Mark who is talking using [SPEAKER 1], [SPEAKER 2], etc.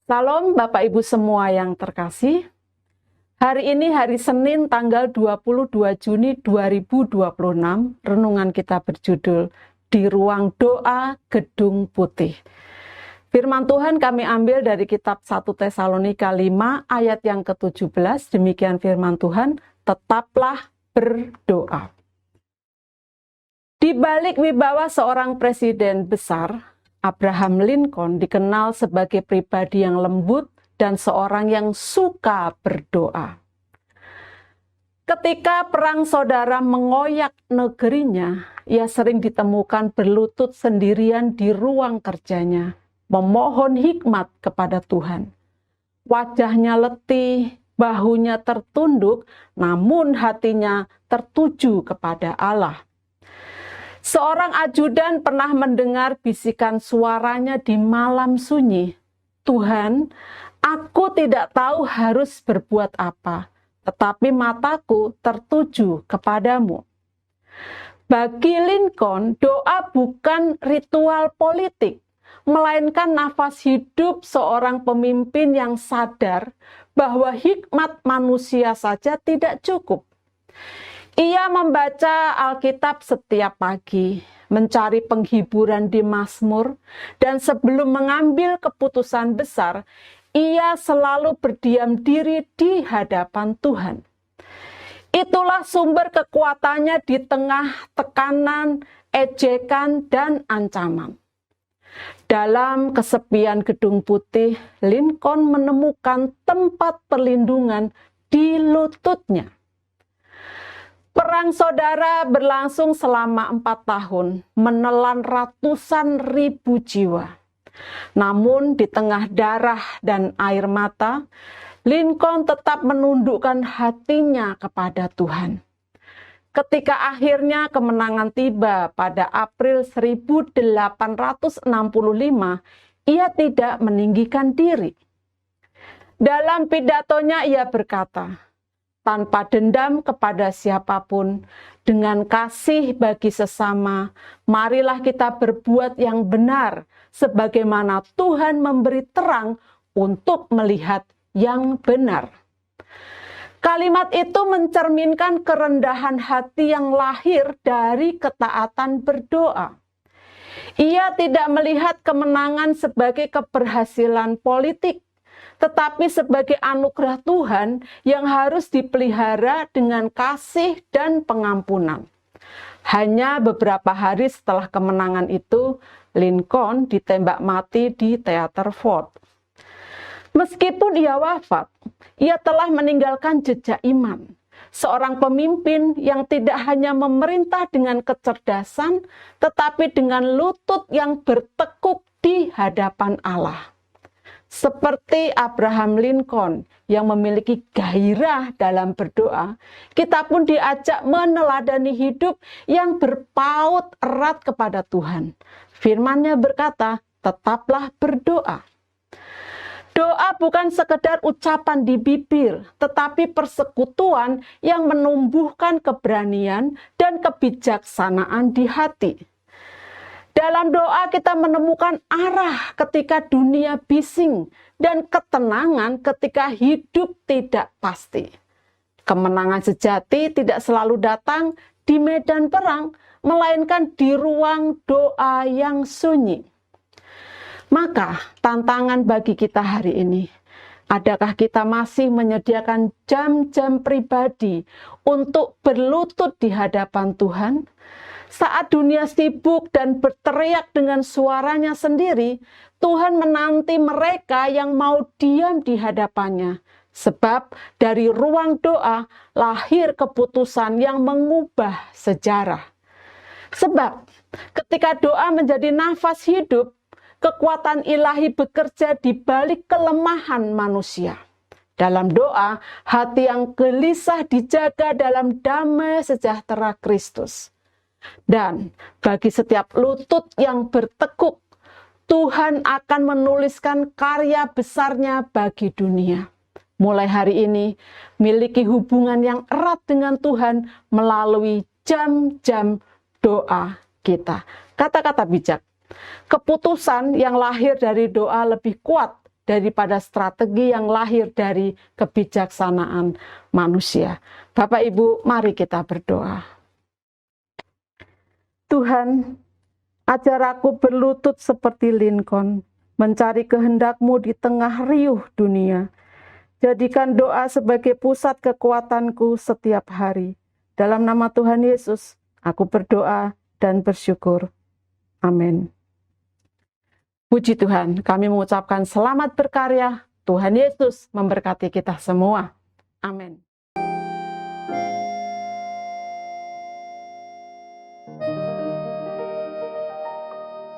[SPEAKER 1] Salam Bapak Ibu semua yang terkasih. Hari ini hari Senin tanggal 22 Juni 2026. Renungan kita berjudul Di Ruang Doa Gedung Putih. Firman Tuhan kami ambil dari kitab 1 Tesalonika 5 ayat yang ke-17. Demikian firman Tuhan, tetaplah berdoa. Di balik wibawa seorang presiden besar, Abraham Lincoln dikenal sebagai pribadi yang lembut dan seorang yang suka berdoa. Ketika perang saudara mengoyak negerinya, ia sering ditemukan berlutut sendirian di ruang kerjanya, memohon hikmat kepada Tuhan. Wajahnya letih, bahunya tertunduk, namun hatinya tertuju kepada Allah. Seorang ajudan pernah mendengar bisikan suaranya di malam sunyi. Tuhan, aku tidak tahu harus berbuat apa, tetapi mataku tertuju kepadamu. Bagi Lincoln, doa bukan ritual politik, melainkan nafas hidup seorang pemimpin yang sadar bahwa hikmat manusia saja tidak cukup. Ia membaca Alkitab setiap pagi, mencari penghiburan di Mazmur, dan sebelum mengambil keputusan besar, ia selalu berdiam diri di hadapan Tuhan. Itulah sumber kekuatannya di tengah tekanan, ejekan, dan ancaman. Dalam kesepian Gedung Putih, Lincoln menemukan tempat perlindungan di lututnya. Perang saudara berlangsung selama 4 tahun, menelan ratusan ribu jiwa. Namun di tengah darah dan air mata, Lincoln tetap menundukkan hatinya kepada Tuhan. Ketika akhirnya kemenangan tiba pada April 1865, ia tidak meninggikan diri. Dalam pidatonya ia berkata, tanpa dendam kepada siapapun, dengan kasih bagi sesama, marilah kita berbuat yang benar, sebagaimana Tuhan memberi terang untuk melihat yang benar. Kalimat itu mencerminkan kerendahan hati yang lahir dari ketaatan berdoa. Ia tidak melihat kemenangan sebagai keberhasilan politik, tetapi sebagai anugerah Tuhan yang harus dipelihara dengan kasih dan pengampunan. Hanya beberapa hari setelah kemenangan itu, Lincoln ditembak mati di Teater Ford. Meskipun ia wafat, ia telah meninggalkan jejak iman. Seorang pemimpin yang tidak hanya memerintah dengan kecerdasan, tetapi dengan lutut yang bertekuk di hadapan Allah. Seperti Abraham Lincoln yang memiliki gairah dalam berdoa, kita pun diajak meneladani hidup yang berpaut erat kepada Tuhan. Firman-Nya berkata, tetaplah berdoa. Doa bukan sekedar ucapan di bibir, tetapi persekutuan yang menumbuhkan keberanian dan kebijaksanaan di hati. Dalam doa kita menemukan arah ketika dunia bising dan ketenangan ketika hidup tidak pasti. Kemenangan sejati tidak selalu datang di medan perang, melainkan di ruang doa yang sunyi. Maka tantangan bagi kita hari ini, adakah kita masih menyediakan jam-jam pribadi untuk berlutut di hadapan Tuhan? Saat dunia sibuk dan berteriak dengan suaranya sendiri, Tuhan menanti mereka yang mau diam di hadapannya. Sebab dari ruang doa lahir keputusan yang mengubah sejarah. Sebab ketika doa menjadi nafas hidup, kekuatan ilahi bekerja di balik kelemahan manusia. Dalam doa, hati yang gelisah dijaga dalam damai sejahtera Kristus. Dan bagi setiap lutut yang bertekuk, Tuhan akan menuliskan karya besarnya bagi dunia. Mulai hari ini, miliki hubungan yang erat dengan Tuhan melalui jam-jam doa kita. Kata-kata bijak, keputusan yang lahir dari doa lebih kuat daripada strategi yang lahir dari kebijaksanaan manusia. Bapak Ibu, mari kita berdoa. Tuhan, ajar aku berlutut seperti Lincoln, mencari kehendak-Mu di tengah riuh dunia. Jadikan doa sebagai pusat kekuatanku setiap hari. Dalam nama Tuhan Yesus, aku berdoa dan bersyukur. Amin. Puji Tuhan, kami mengucapkan selamat berkarya. Tuhan Yesus memberkati kita semua. Amin.